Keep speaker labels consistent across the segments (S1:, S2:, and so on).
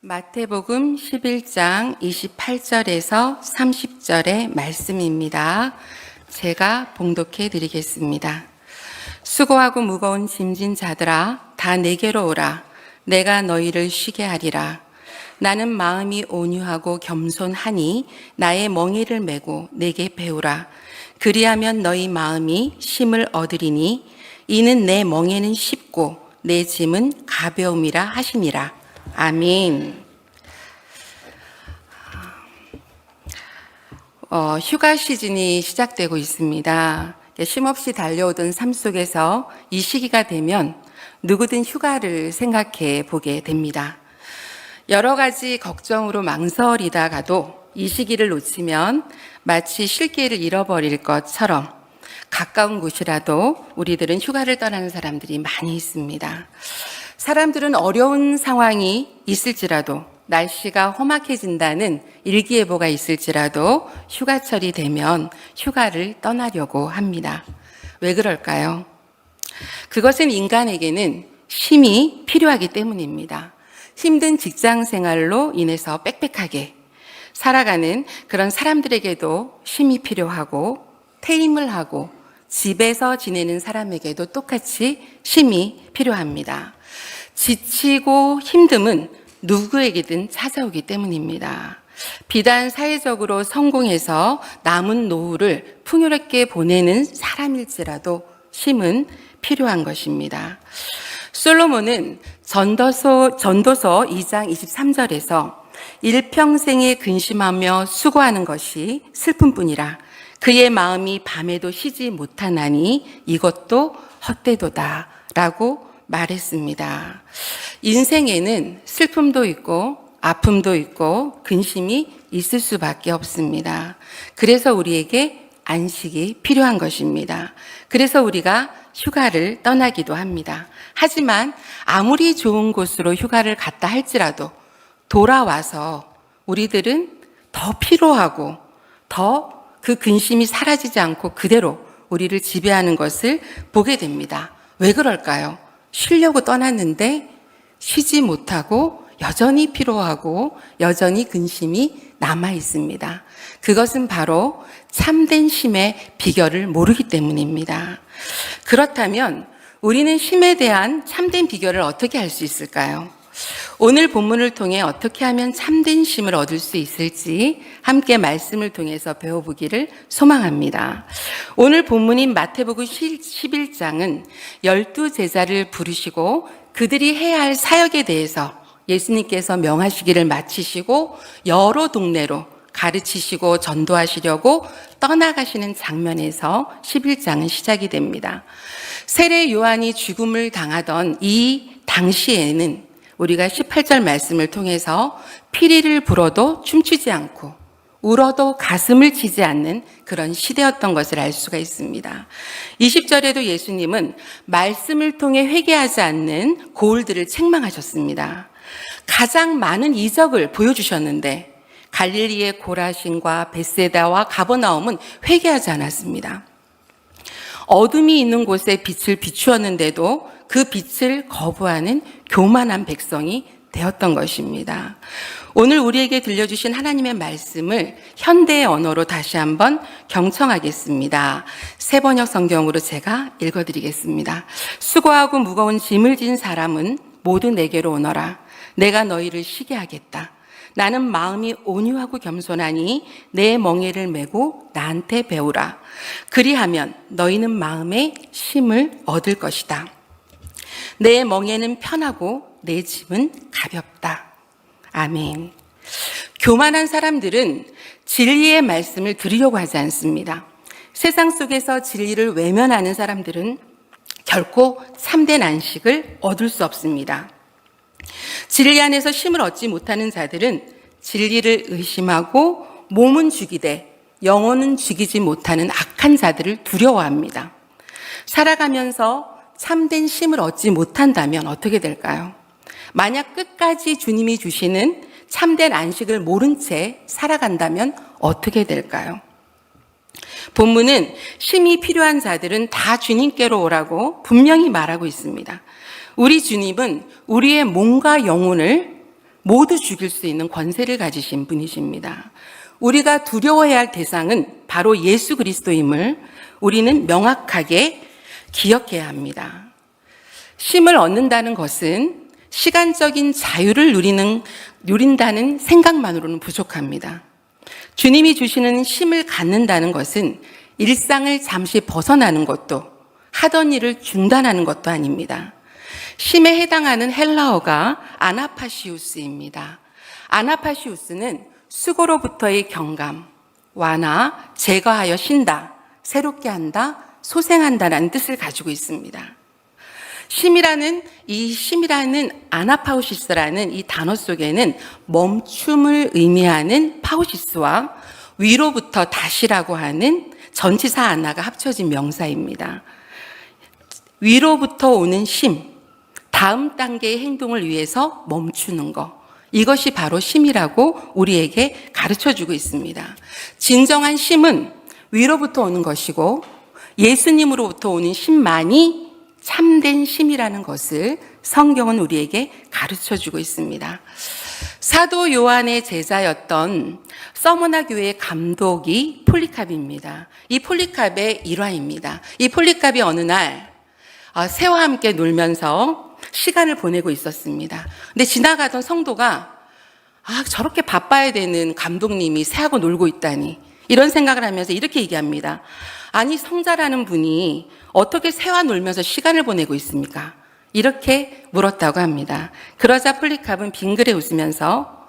S1: 마태복음 11장 28절에서 30절의 말씀입니다. 제가 봉독해 드리겠습니다. 수고하고 무거운 짐진 자들아 다 내게로 오라. 내가 너희를 쉬게 하리라. 나는 마음이 온유하고 겸손하니 나의 멍에를 메고 내게 배우라. 그리하면 너희 마음이 쉼을 얻으리니 이는 내 멍에는 쉽고 내 짐은 가벼움이라 하시니라. 아멘. 휴가 시즌이 시작되고 있습니다. 쉼없이 달려오던 삶 속에서 이 시기가 되면 누구든 휴가를 생각해 보게 됩니다. 여러 가지 걱정으로 망설이다가도 이 시기를 놓치면 마치 쉴 길을 잃어버릴 것처럼 가까운 곳이라도 우리들은 휴가를 떠나는 사람들이 많이 있습니다. 사람들은 어려운 상황이 있을지라도 날씨가 험악해진다는 일기예보가 있을지라도 휴가철이 되면 휴가를 떠나려고 합니다. 왜 그럴까요? 그것은 인간에게는 쉼이 필요하기 때문입니다. 힘든 직장 생활로 인해서 빽빽하게 살아가는 그런 사람들에게도 쉼이 필요하고 퇴임을 하고 집에서 지내는 사람에게도 똑같이 쉼이 필요합니다. 지치고 힘듦은 누구에게든 찾아오기 때문입니다. 비단 사회적으로 성공해서 남은 노후를 풍요롭게 보내는 사람일지라도 쉼은 필요한 것입니다. 솔로몬은 전도서 2장 23절에서 일평생에 근심하며 수고하는 것이 슬픔뿐이라 그의 마음이 밤에도 쉬지 못하나니 이것도 헛되도다 라고 말했습니다. 인생에는 슬픔도 있고 아픔도 있고 근심이 있을 수밖에 없습니다. 그래서 우리에게 안식이 필요한 것입니다. 그래서 우리가 휴가를 떠나기도 합니다. 하지만 아무리 좋은 곳으로 휴가를 갔다 할지라도 돌아와서 우리들은 더 피로하고 더 그 근심이 사라지지 않고 그대로 우리를 지배하는 것을 보게 됩니다. 왜 그럴까요? 쉬려고 떠났는데 쉬지 못하고 여전히 피로하고 여전히 근심이 남아 있습니다. 그것은 바로 참된 쉼의 비결을 모르기 때문입니다. 그렇다면 우리는 쉼에 대한 참된 비결을 어떻게 알 수 있을까요? 오늘 본문을 통해 어떻게 하면 참된 쉼을 얻을 수 있을지 함께 말씀을 통해서 배워보기를 소망합니다. 오늘 본문인 마태복음 11장은 12제자를 부르시고 그들이 해야 할 사역에 대해서 예수님께서 명하시기를 마치시고 여러 동네로 가르치시고 전도하시려고 떠나가시는 장면에서 11장은 시작이 됩니다. 세례 요한이 죽음을 당하던 이 당시에는 우리가 18절 말씀을 통해서 피리를 불어도 춤추지 않고 울어도 가슴을 치지 않는 그런 시대였던 것을 알 수가 있습니다. 20절에도 예수님은 말씀을 통해 회개하지 않는 고울들을 책망하셨습니다. 가장 많은 이적을 보여주셨는데 갈릴리의 고라신과 벳세다와 가버나움은 회개하지 않았습니다. 어둠이 있는 곳에 빛을 비추었는데도 그 빛을 거부하는 교만한 백성이 되었던 것입니다. 오늘 우리에게 들려주신 하나님의 말씀을 현대의 언어로 다시 한번 경청하겠습니다. 새번역 성경으로 제가 읽어드리겠습니다. 수고하고 무거운 짐을 진 사람은 모두 내게로 오너라. 내가 너희를 쉬게 하겠다. 나는 마음이 온유하고 겸손하니 내 멍에를 메고 나한테 배우라. 그리하면 너희는 마음에 쉼을 얻을 것이다. 내 멍에는 편하고 내 짐은 가볍다. 아멘. 교만한 사람들은 진리의 말씀을 들으려고 하지 않습니다. 세상 속에서 진리를 외면하는 사람들은 결코 참된 안식을 얻을 수 없습니다. 진리 안에서 쉼을 얻지 못하는 자들은 진리를 의심하고 몸은 죽이되 영혼은 죽이지 못하는 악한 자들을 두려워합니다. 살아가면서 참된 쉼을 얻지 못한다면 어떻게 될까요? 만약 끝까지 주님이 주시는 참된 안식을 모른 채 살아간다면 어떻게 될까요? 본문은 쉼이 필요한 자들은 다 주님께로 오라고 분명히 말하고 있습니다. 우리 주님은 우리의 몸과 영혼을 모두 죽일 수 있는 권세를 가지신 분이십니다. 우리가 두려워해야 할 대상은 바로 예수 그리스도임을 우리는 명확하게 기억해야 합니다. 쉼을 얻는다는 것은 시간적인 자유를 누린다는 생각만으로는 부족합니다. 주님이 주시는 쉼을 갖는다는 것은 일상을 잠시 벗어나는 것도, 하던 일을 중단하는 것도 아닙니다. 쉼에 해당하는 헬라어가 아나파시우스입니다. 아나파시우스는 수고로부터의 경감, 완화, 제거하여 쉰다, 새롭게 한다, 소생한다라는 뜻을 가지고 있습니다. 쉼이라는 아나파우시스라는 이 단어 속에는 멈춤을 의미하는 파우시스와 위로부터 다시라고 하는 전치사 아나가 합쳐진 명사입니다. 위로부터 오는 쉼, 다음 단계의 행동을 위해서 멈추는 것, 이것이 바로 쉼이라고 우리에게 가르쳐주고 있습니다. 진정한 쉼은 위로부터 오는 것이고 예수님으로부터 오는 쉼만이 참된 쉼이라는 것을 성경은 우리에게 가르쳐주고 있습니다. 사도 요한의 제자였던 서머나 교회의 감독이 폴리캅입니다. 이 폴리캅의 일화입니다. 이 폴리캅이 어느 날 새와 함께 놀면서 시간을 보내고 있었습니다. 근데 지나가던 성도가 저렇게 바빠야 되는 감독님이 새하고 놀고 있다니, 이런 생각을 하면서 이렇게 얘기합니다. 아니, 성자라는 분이 어떻게 새와 놀면서 시간을 보내고 있습니까? 이렇게 물었다고 합니다. 그러자 폴리캅은 빙그레 웃으면서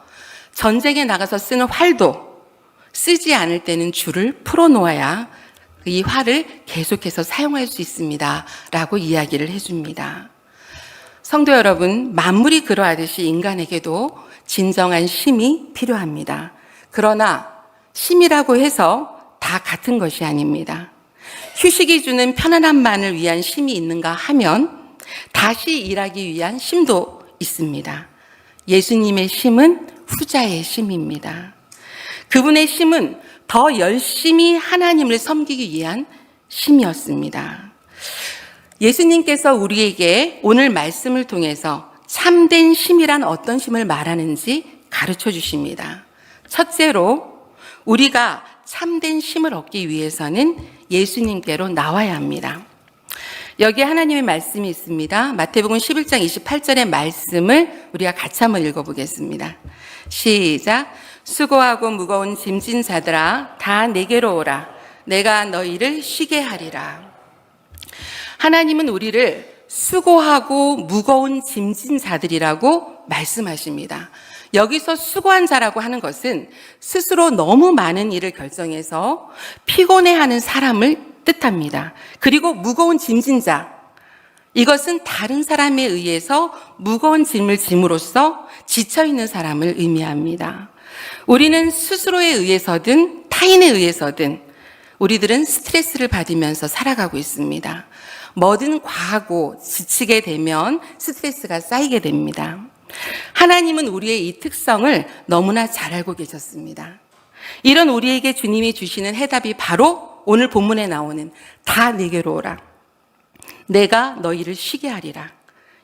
S1: 전쟁에 나가서 쓰는 활도 쓰지 않을 때는 줄을 풀어놓아야 이 활을 계속해서 사용할 수 있습니다 라고 이야기를 해줍니다. 성도 여러분, 만물이 그러하듯이 인간에게도 진정한 쉼이 필요합니다. 그러나 쉼이라고 해서 다 같은 것이 아닙니다. 휴식이 주는 편안함만을 위한 쉼이 있는가 하면 다시 일하기 위한 쉼도 있습니다. 예수님의 쉼은 후자의 쉼입니다. 그분의 쉼은 더 열심히 하나님을 섬기기 위한 쉼이었습니다. 예수님께서 우리에게 오늘 말씀을 통해서 참된 쉼이란 어떤 쉼을 말하는지 가르쳐 주십니다. 첫째로, 우리가 참된 쉼을 얻기 위해서는 예수님께로 나와야 합니다. 여기에 하나님의 말씀이 있습니다. 마태복음 11장 28절의 말씀을 우리가 같이 한번 읽어보겠습니다. 시작. 수고하고 무거운 짐진 자들아, 다 내게로 오라. 내가 너희를 쉬게 하리라. 하나님은 우리를 수고하고 무거운 짐진 자들이라고 말씀하십니다. 여기서 수고한 자라고 하는 것은 스스로 너무 많은 일을 결정해서 피곤해하는 사람을 뜻합니다. 그리고 무거운 짐진 자, 이것은 다른 사람에 의해서 무거운 짐을 짐으로써 지쳐있는 사람을 의미합니다. 우리는 스스로에 의해서든 타인에 의해서든 우리들은 스트레스를 받으면서 살아가고 있습니다. 뭐든 과하고 지치게 되면 스트레스가 쌓이게 됩니다. 하나님은 우리의 이 특성을 너무나 잘 알고 계셨습니다. 이런 우리에게 주님이 주시는 해답이 바로 오늘 본문에 나오는 다 내게로 오라. 내가 너희를 쉬게 하리라.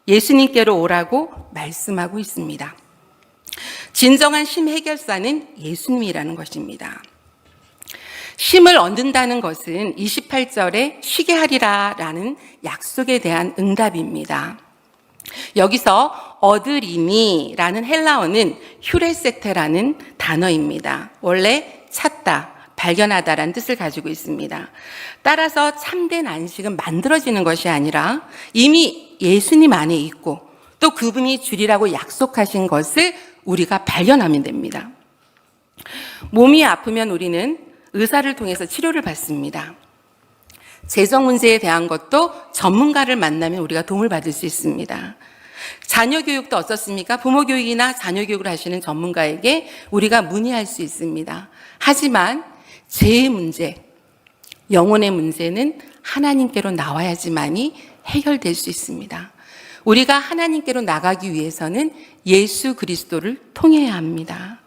S1: 예수님께로 오라고 말씀하고 있습니다. 진정한 쉼 해결사는 예수님이라는 것입니다. 쉼을 얻는다는 것은 28절에 쉬게 하리라라는 약속에 대한 응답입니다. 여기서 얻으리니라는 헬라어는 휴레세테라는 단어입니다. 원래 찾다, 발견하다라는 뜻을 가지고 있습니다. 따라서 참된 안식은 만들어지는 것이 아니라 이미 예수님 안에 있고 또 그분이 주리라고 약속하신 것을 우리가 발견하면 됩니다. 몸이 아프면 우리는 의사를 통해서 치료를 받습니다. 재정 문제에 대한 것도 전문가를 만나면 우리가 도움을 받을 수 있습니다. 자녀 교육도 어떻습니까? 부모 교육이나 자녀 교육을 하시는 전문가에게 우리가 문의할 수 있습니다. 하지만 죄의 문제, 영혼의 문제는 하나님께로 나와야지만이 해결될 수 있습니다. 우리가 하나님께로 나가기 위해서는 예수 그리스도를 통해야 합니다.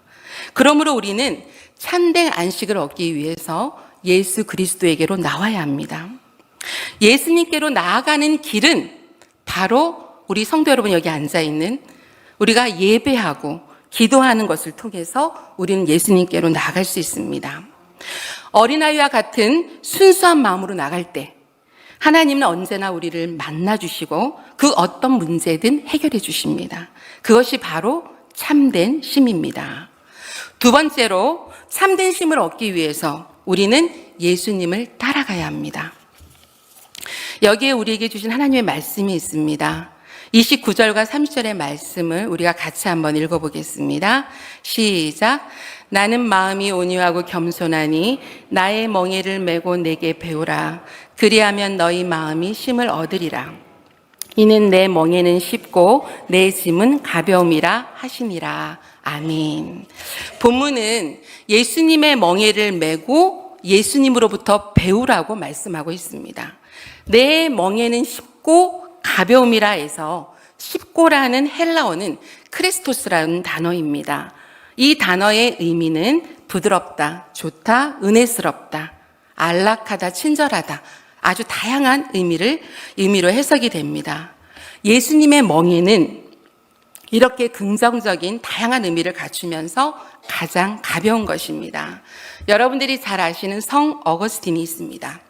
S1: 그러므로 우리는 참된 안식을 얻기 위해서 예수 그리스도에게로 나와야 합니다. 예수님께로 나아가는 길은 바로 우리 성도 여러분 여기 앉아있는 우리가 예배하고 기도하는 것을 통해서 우리는 예수님께로 나아갈 수 있습니다. 어린아이와 같은 순수한 마음으로 나갈 때 하나님은 언제나 우리를 만나주시고 그 어떤 문제든 해결해 주십니다. 그것이 바로 참된 쉼입니다. 두 번째로 참된 쉼을 얻기 위해서 우리는 예수님을 따라가야 합니다. 여기에 우리에게 주신 하나님의 말씀이 있습니다. 29절과 30절의 말씀을 우리가 같이 한번 읽어보겠습니다. 시작. 나는 마음이 온유하고 겸손하니 나의 멍에를 메고 내게 배우라. 그리하면 너희 마음이 쉼을 얻으리라. 이는 내 멍에는 쉽고 내 짐은 가벼움이라 하시니라. 아멘. 본문은 예수님의 멍에를 메고 예수님으로부터 배우라고 말씀하고 있습니다. 내 멍에는 쉽고 가벼움이라 해서 쉽고라는 헬라어는 크리스토스라는 단어입니다. 이 단어의 의미는 부드럽다, 좋다, 은혜스럽다, 안락하다, 친절하다, 아주 다양한 의미로 해석이 됩니다. 예수님의 멍에는 이렇게 긍정적인 다양한 의미를 갖추면서 가장 가벼운 것입니다. 여러분들이 잘 아시는 성 어거스틴이 있습니다.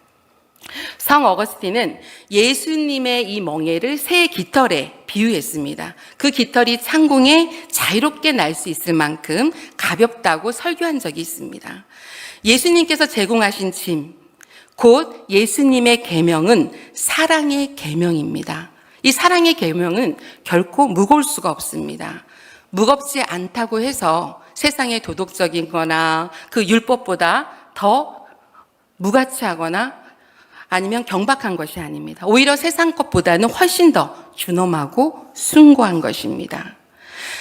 S1: 성 어거스틴은 예수님의 이 멍에를 새 깃털에 비유했습니다. 그 깃털이 창공에 자유롭게 날 수 있을 만큼 가볍다고 설교한 적이 있습니다. 예수님께서 제공하신 짐, 곧 예수님의 계명은 사랑의 계명입니다. 이 사랑의 계명은 결코 무거울 수가 없습니다. 무겁지 않다고 해서 세상의 도덕적인 거나 그 율법보다 더 무가치하거나 아니면 경박한 것이 아닙니다. 오히려 세상 것보다는 훨씬 더 준엄하고 숭고한 것입니다.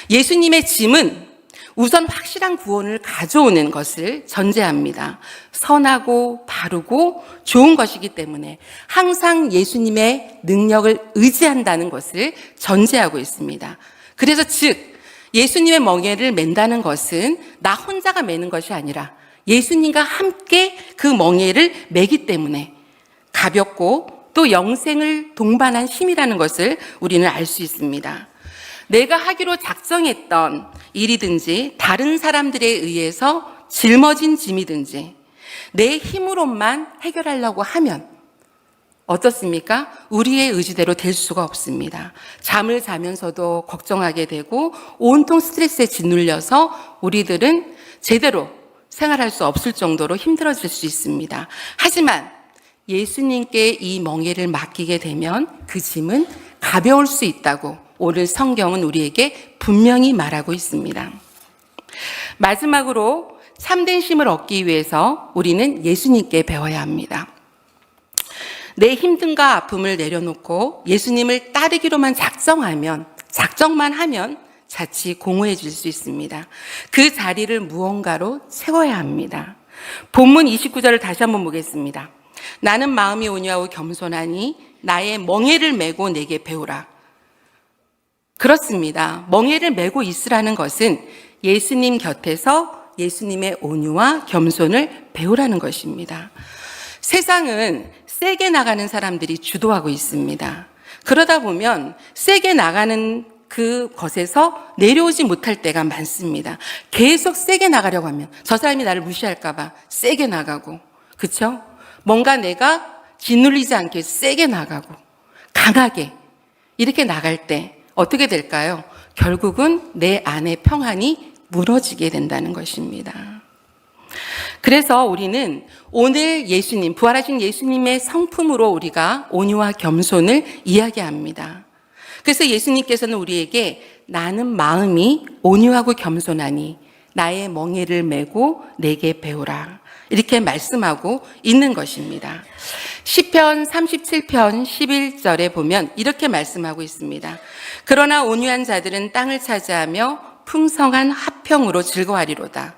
S1: 예수님의 짐은 우선 확실한 구원을 가져오는 것을 전제합니다. 선하고 바르고 좋은 것이기 때문에 항상 예수님의 능력을 의지한다는 것을 전제하고 있습니다. 그래서 즉 예수님의 멍에를 맨다는 것은 나 혼자가 매는 것이 아니라 예수님과 함께 그 멍에를 매기 때문에 가볍고 또 영생을 동반한 쉼이라는 것을 우리는 알 수 있습니다. 내가 하기로 작정했던 일이든지 다른 사람들에 의해서 짊어진 짐이든지 내 힘으로만 해결하려고 하면 어떻습니까? 우리의 의지대로 될 수가 없습니다. 잠을 자면서도 걱정하게 되고 온통 스트레스에 짓눌려서 우리들은 제대로 생활할 수 없을 정도로 힘들어질 수 있습니다. 하지만 예수님께 이 멍에를 맡기게 되면 그 짐은 가벼울 수 있다고 오늘 성경은 우리에게 분명히 말하고 있습니다. 마지막으로 참된 쉼을 얻기 위해서 우리는 예수님께 배워야 합니다. 내 힘듦과 아픔을 내려놓고 예수님을 따르기로만 작정만 하면 자칫 공허해질 수 있습니다. 그 자리를 무언가로 채워야 합니다. 본문 29절을 다시 한번 보겠습니다. 나는 마음이 온유하고 겸손하니 나의 멍에를 메고 내게 배우라. 그렇습니다. 멍에를 메고 있으라는 것은 예수님 곁에서 예수님의 온유와 겸손을 배우라는 것입니다. 세상은 세게 나가는 사람들이 주도하고 있습니다. 그러다 보면 세게 나가는 그 것에서 내려오지 못할 때가 많습니다. 계속 세게 나가려고 하면 저 사람이 나를 무시할까 봐 세게 나가고, 그렇죠? 뭔가 내가 짓눌리지 않게 세게 나가고 강하게 이렇게 나갈 때 어떻게 될까요? 결국은 내 안의 평안이 무너지게 된다는 것입니다. 그래서 우리는 오늘 예수님, 부활하신 예수님의 성품으로 우리가 온유와 겸손을 이야기합니다. 그래서 예수님께서는 우리에게 나는 마음이 온유하고 겸손하니 나의 멍에를 메고 내게 배우라. 이렇게 말씀하고 있는 것입니다. 시편 37편 11절에 보면 이렇게 말씀하고 있습니다. 그러나 온유한 자들은 땅을 차지하며 풍성한 화평으로 즐거워하리로다.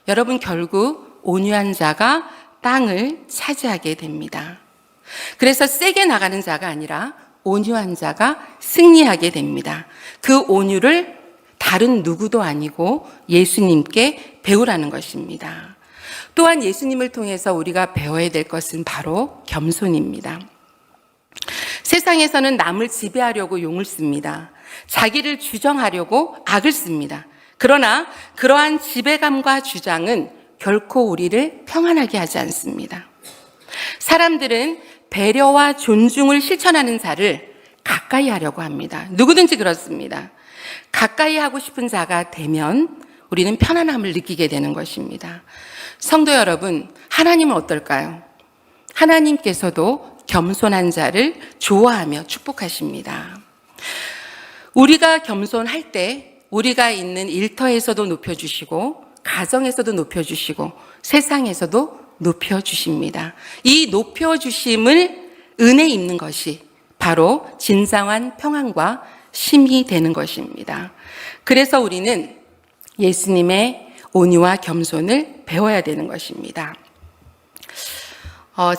S1: 여러분, 결국 온유한 자가 땅을 차지하게 됩니다. 그래서 세게 나가는 자가 아니라 온유한 자가 승리하게 됩니다. 그 온유를 다른 누구도 아니고 예수님께 배우라는 것입니다. 또한 예수님을 통해서 우리가 배워야 될 것은 바로 겸손입니다. 세상에서는 남을 지배하려고 용을 씁니다. 자기를 주장하려고 악을 씁니다. 그러나 그러한 지배감과 주장은 결코 우리를 평안하게 하지 않습니다. 사람들은 배려와 존중을 실천하는 자를 가까이 하려고 합니다. 누구든지 그렇습니다. 가까이 하고 싶은 자가 되면 우리는 편안함을 느끼게 되는 것입니다. 성도 여러분, 하나님은 어떨까요? 하나님께서도 겸손한 자를 좋아하며 축복하십니다. 우리가 겸손할 때 우리가 있는 일터에서도 높여주시고 가정에서도 높여주시고 세상에서도 높여주십니다. 이 높여주심을 은혜 입는 것이 바로 진정한 평안과 쉼이 되는 것입니다. 그래서 우리는 예수님의 온유와 겸손을 배워야 되는 것입니다.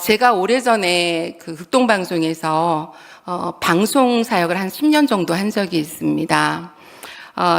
S1: 제가 오래전에 그 극동방송에서 방송 사역을 한 10년 정도 한 적이 있습니다.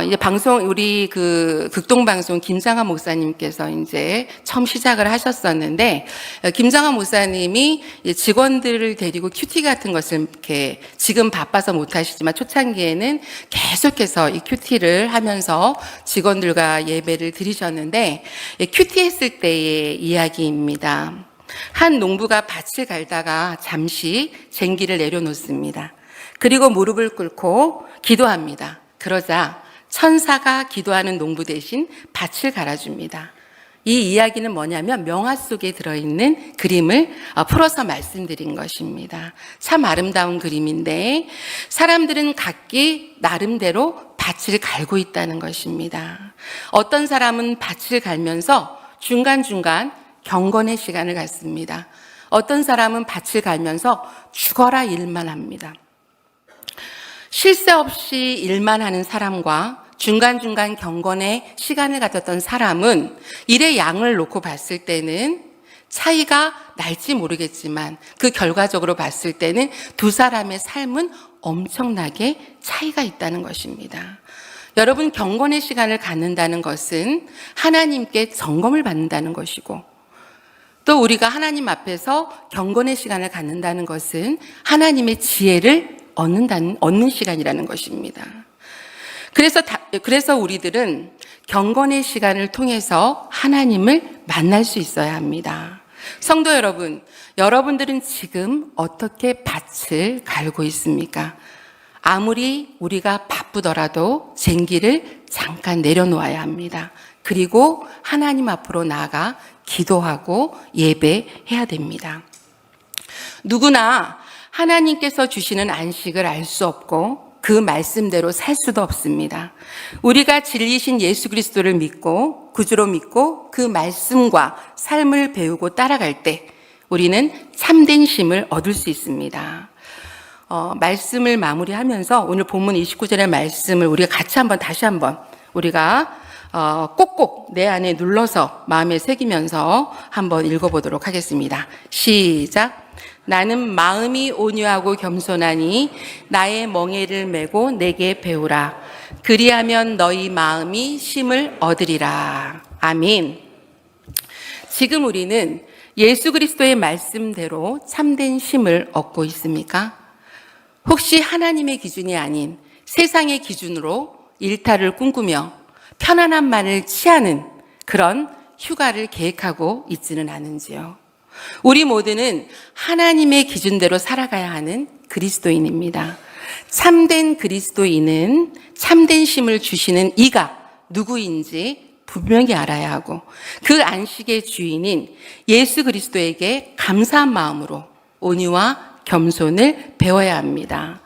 S1: 이제 우리 그 극동방송 김장하 목사님께서 이제 처음 시작을 하셨었는데, 김장하 목사님이 직원들을 데리고 큐티 같은 것을 이렇게 지금 바빠서 못 하시지만 초창기에는 계속해서 이 큐티를 하면서 직원들과 예배를 드리셨는데, 큐티 했을 때의 이야기입니다. 한 농부가 밭을 갈다가 잠시 쟁기를 내려놓습니다. 그리고 무릎을 꿇고 기도합니다. 그러자 천사가 기도하는 농부 대신 밭을 갈아줍니다. 이 이야기는 뭐냐면 명화 속에 들어있는 그림을 풀어서 말씀드린 것입니다. 참 아름다운 그림인데 사람들은 각기 나름대로 밭을 갈고 있다는 것입니다. 어떤 사람은 밭을 갈면서 중간중간 경건의 시간을 갖습니다. 어떤 사람은 밭을 갈면서 죽어라 일만 합니다. 쉴 새 없이 일만 하는 사람과 중간중간 경건의 시간을 가졌던 사람은 일의 양을 놓고 봤을 때는 차이가 날지 모르겠지만 그 결과적으로 봤을 때는 두 사람의 삶은 엄청나게 차이가 있다는 것입니다. 여러분, 경건의 시간을 갖는다는 것은 하나님께 점검을 받는다는 것이고, 또 우리가 하나님 앞에서 경건의 시간을 갖는다는 것은 하나님의 지혜를 얻는 시간이라는 것입니다. 그래서 우리들은 경건의 시간을 통해서 하나님을 만날 수 있어야 합니다. 성도 여러분, 여러분들은 지금 어떻게 밭을 갈고 있습니까? 아무리 우리가 바쁘더라도 쟁기를 잠깐 내려놓아야 합니다. 그리고 하나님 앞으로 나아가 기도하고 예배해야 됩니다. 누구나 하나님께서 주시는 안식을 알 수 없고 그 말씀대로 살 수도 없습니다. 우리가 진리신 예수 그리스도를 믿고 구주로 믿고 그 말씀과 삶을 배우고 따라갈 때 우리는 참된 쉼을 얻을 수 있습니다. 말씀을 마무리하면서 오늘 본문 29절의 말씀을 우리가 같이 다시 한번 우리가 꼭꼭 내 안에 눌러서 마음에 새기면서 한번 읽어보도록 하겠습니다. 시작. 나는 마음이 온유하고 겸손하니 나의 멍에를 메고 내게 배우라. 그리하면 너희 마음이 쉼을 얻으리라. 아멘. 지금 우리는 예수 그리스도의 말씀대로 참된 쉼을 얻고 있습니까? 혹시 하나님의 기준이 아닌 세상의 기준으로 일탈을 꿈꾸며 편안함만을 취하는 그런 휴가를 계획하고 있지는 않은지요? 우리 모두는 하나님의 기준대로 살아가야 하는 그리스도인입니다. 참된 그리스도인은 참된 쉼을 주시는 이가 누구인지 분명히 알아야 하고 그 안식의 주인인 예수 그리스도에게 감사한 마음으로 온유와 겸손을 배워야 합니다.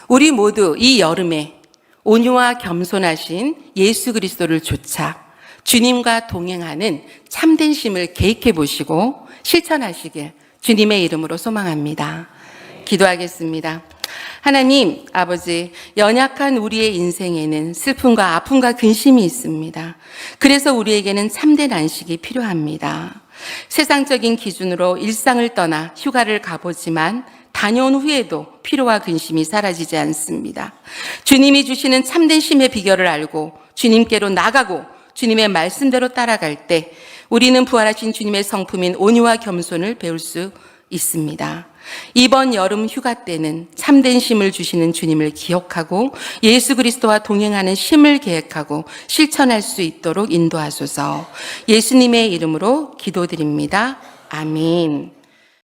S1: 우리 모두 이 여름에 온유와 겸손하신 예수 그리스도를 좇아 주님과 동행하는 참된 쉼을 계획해 보시고 실천하시길 주님의 이름으로 소망합니다. 기도하겠습니다. 하나님 아버지, 연약한 우리의 인생에는 슬픔과 아픔과 근심이 있습니다. 그래서 우리에게는 참된 안식이 필요합니다. 세상적인 기준으로 일상을 떠나 휴가를 가보지만 다녀온 후에도 피로와 근심이 사라지지 않습니다. 주님이 주시는 참된 쉼의 비결을 알고 주님께로 나가고 주님의 말씀대로 따라갈 때 우리는 부활하신 주님의 성품인 온유와 겸손을 배울 수 있습니다. 이번 여름 휴가 때는 참된 쉼을 주시는 주님을 기억하고 예수 그리스도와 동행하는 쉼을 계획하고 실천할 수 있도록 인도하소서. 예수님의 이름으로 기도드립니다. 아멘.